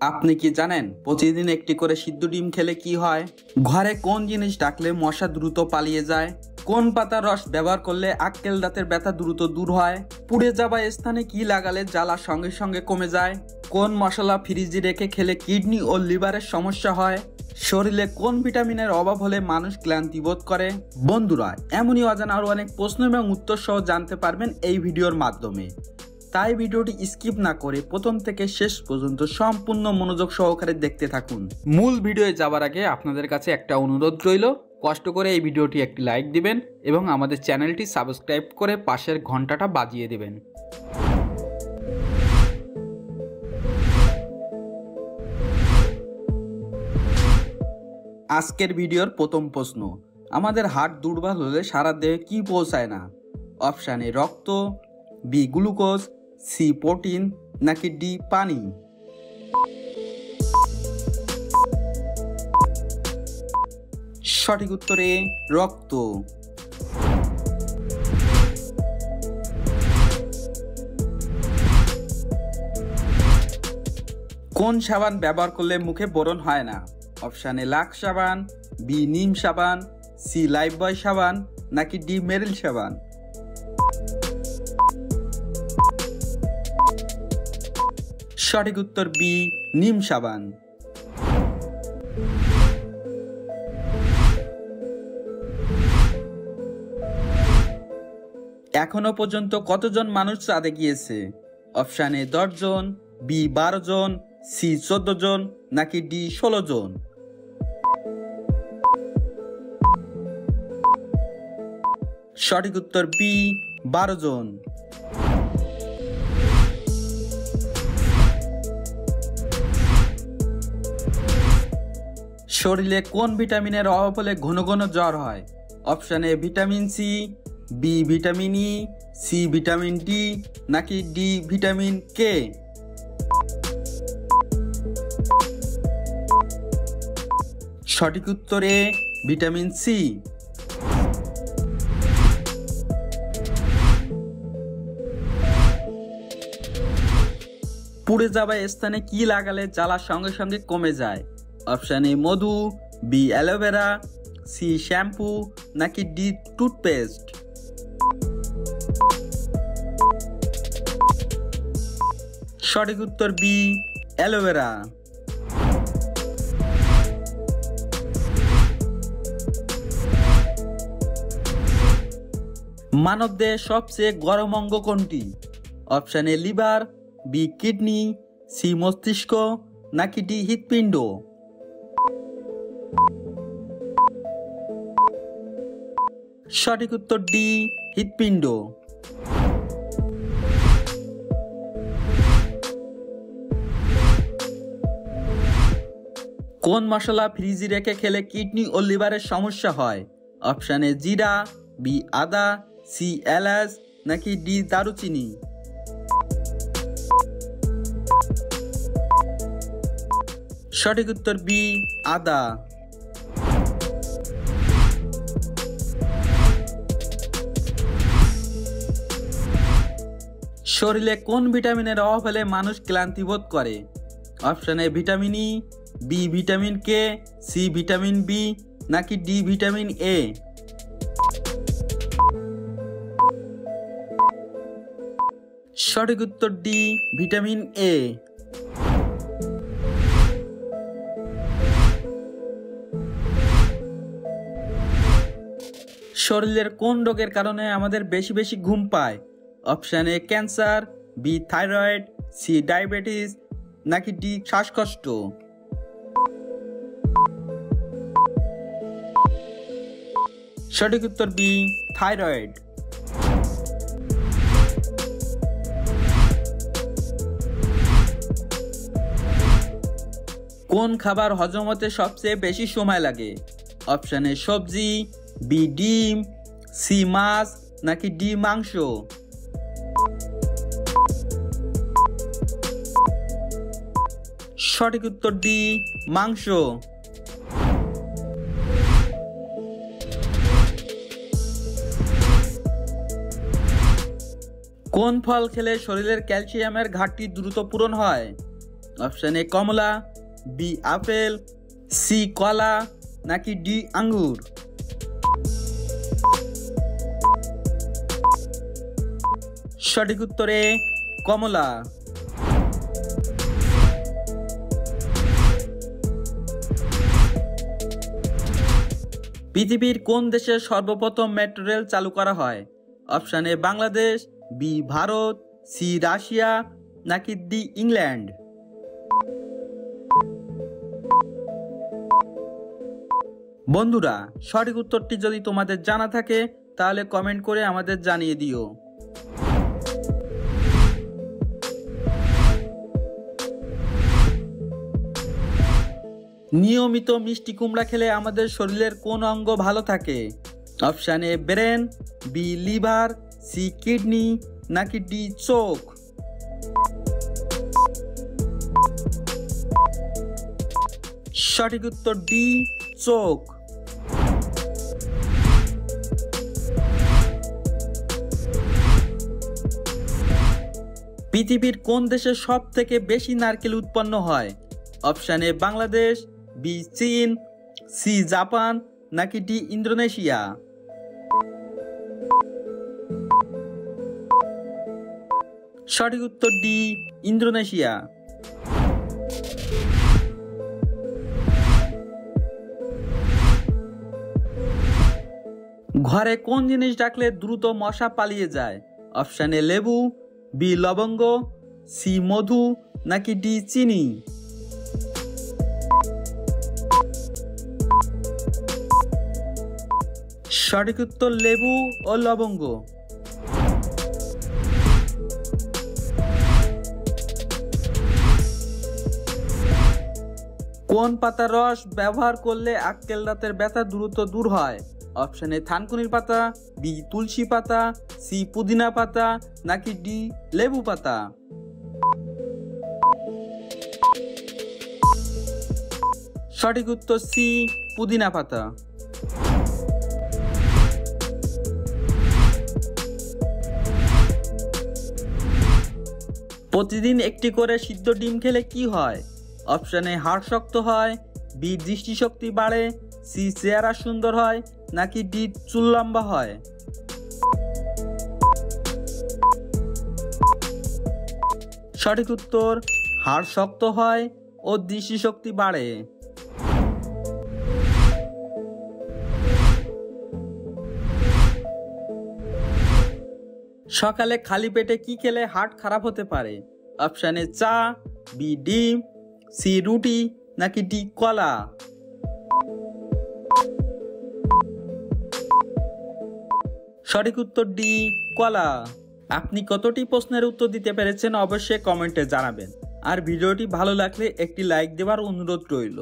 আপনি কি জানেন প্রতিদিন একটি করে সিদ্ধ ডিম খেলে কি হয়? ঘরে কোন জিনিস রাখলে মশা দ্রুত পালিয়ে যায়? কোন পাতার রস ব্যবহার করলে আক্কেল দাঁতের ব্যথা দ্রুত দূর হয়? পুড়ে যাওয়া স্থানে কি লাগালে জ্বালা সঙ্গে সঙ্গে কমে যায়? কোন মশলা ফ্রিজে রেখে খেলে কিডনি ও লিভারের সমস্যা হয়? শরীরে কোন ভিটামিনের অভাব হলে মানুষ ক্লান্তি বোধ করে? বন্ধুরা, এমনই অজানা আরো অনেক প্রশ্ন এবং উত্তর সহ জানতে পারবেন এই ভিডিওর মাধ্যমে। তাই ভিডিওটি স্কিপ না করে প্রথম থেকে শেষ পর্যন্ত সম্পূর্ণ মনোযোগ সহকারে দেখতে থাকুন। মূল ভিডিওয়ে যাওয়ার আগে আপনাদের কাছে একটা অনুরোধ রইল, কষ্ট করে এই ভিডিওটি একটি লাইক দিবেন এবং আমাদের চ্যানেলটি সাবস্ক্রাইব করে পাশের ঘন্টাটা বাজিয়ে দেবেন। আজকের ভিডিওর প্রথম প্রশ্ন, আমাদের হার্ট দুর্বল হলে সারা দেহে কি পৌঁছায় না? অপশান এ রক্ত, বি গ্লুকোজ, সি প্রোটিন, নাকি ডি পানি? সঠিক উত্তর এ রক্ত। কোন সাবান ব্যবহার করলে মুখে ব্রণ হয় না? অপশান এ লাক্স সাবান, বি নিম সাবান, সি লাইফবয় সাবান, নাকি ডি মেরিল সাবান? সঠিক উত্তর বি নিম সাবান। এখনো পর্যন্ত কতজন মানুষ চাঁদে গিয়েছে? অপশান এ 10 জন, বি 12 জন, সি 14 জন, নাকি ডি 16 জন? সঠিক উত্তর বি 12 জন। শরীরে কোন ভিটামিনের অভাব হলে ঘন ঘন জ্বর হয়? Option A vitamin C, B vitamin E, C vitamin D, নাকি ডি ভিটামিন কে? সঠিক উত্তর এ ভিটামিন সি। পুড়ে যাওয়া স্থানে কি লাগালে জ্বালা সঙ্গে সঙ্গে কমে যায়? অপশান এ মধু, বি অ্যালোভেরা, সি শ্যাম্পু, নাকি ডি টুথপেস্ট? সঠিক উত্তর বি অ্যালোভেরা। মানবদেহে সবচেয়ে গরম অঙ্গ কোনটি? Option A liver, B kidney, C মস্তিষ্ক, নাকি ডি হৃৎপিণ্ড? সঠিক উত্তর ডি হৃৎপিণ্ড। কোন মশলা ফ্রিজে রেখে খেলে কিডনি ও লিভারের সমস্যা হয়? অপশান এ জিরা, বি আদা, সি এলাচ, নাকি ডি দারুচিনি? সঠিক উত্তর বি আদা। শরীরে কোন ভিটামিনের অভাব হলে মানুষ ক্লান্তি বোধ করে? Option A vitamin E, B vitamin K, C vitamin B, নাকি ডি ভিটামিন এ? সঠিক উত্তর ডি ভিটামিন এ। শরীরের কোন রোগের কারণে আমাদের বেশি বেশি ঘুম পায়? Option A cancer, B thyroid, C diabetes, নাকি ডি শ্বাসকষ্ট? সঠিক উত্তর বি থাইরয়েড। কোন খাবার হজম হতে সবচেয়ে বেশি সময় লাগে? অপশান এ সবজি, বি ডিম, সি মাছ, নাকি ডি মাংস? সঠিক উত্তর ডি মাংস। কোন ফল খেলে শরীরের ক্যালসিয়ামের ঘাটতি দ্রুত পূরণ হয়? অপশন এ কমলা, বি আপেল, সি কলা নাকি ডি আঙ্গুর। সঠিক উত্তর এ কমলা। পৃথিবীর কোন দেশে সর্বপ্রথম মেট্রো রেল চালু করা হয়? Option A Bangladesh, B Bharat, C Russia নাকি ডি ইংল্যান্ড। বন্ধুরা, সঠিক উত্তরটি যদি তোমাদের জানা থাকে তাহলে কমেন্ট করে আমাদের জানিয়ে দিও। নিয়মিত মিষ্টি কুমড়া খেলে আমাদের শরীরের কোন অঙ্গ ভালো থাকে? Option A brain, B liver, C kidney নাকি ডি চোখ। সঠিক উত্তর ডি চোখ। পৃথিবীর কোন দেশে সব থেকে বেশি নারকেল উৎপন্ন হয়? অপশন এ বাংলাদেশ, বি চীন, সি জাপান নাকি ডি ইন্দোনেশিয়া। সঠিক উত্তর ডি ইন্দোনেশিয়া। ঘরে কোন জিনিস রাখলে দ্রুত মশা পালিয়ে যায়? অপশন এ লেবু, বি লবঙ্গ, সি মধু নাকি ডি চিনি। সঠিক উত্তর লেবু ও লবঙ্গ। কোন পাতার রস ব্যবহার করলে আক্কেল দাঁতের ব্যথা দ্রুত দূর হয়? অপশন এ থানকুনির পাতা, বি তুলসী পাতা, সি পুদিনা পাতা নাকি ডি লেবু পাতা। সঠিক উত্তর সি পুদিনা পাতা। প্রতিদিন একটি করে সিদ্ধ ডিম খেলে কি হয়? অপশন এ হাড় শক্ত হয়, বি দৃষ্টিশক্তি বাড়ে, সি চেহারা সুন্দর হয় নাকি ডি চুল লম্বা হয়। সঠিক উত্তর হাড় শক্ত হয় ও দৃষ্টিশক্তি বাড়ে। সকালে খালি পেটে কি খেলে হার্ট খারাপ হতে পারে? অপশন এ চা, বি ডিম, সি রুটি নাকি ডি কলা। সঠিক উত্তর ডি কলা। আপনি কতটি প্রশ্নের উত্তর দিতে পেরেছেন অবশ্যই কমেন্টে জানাবেন। আর ভিডিওটি ভালো লাগলে একটি লাইক দেওয়ার অনুরোধ রইল।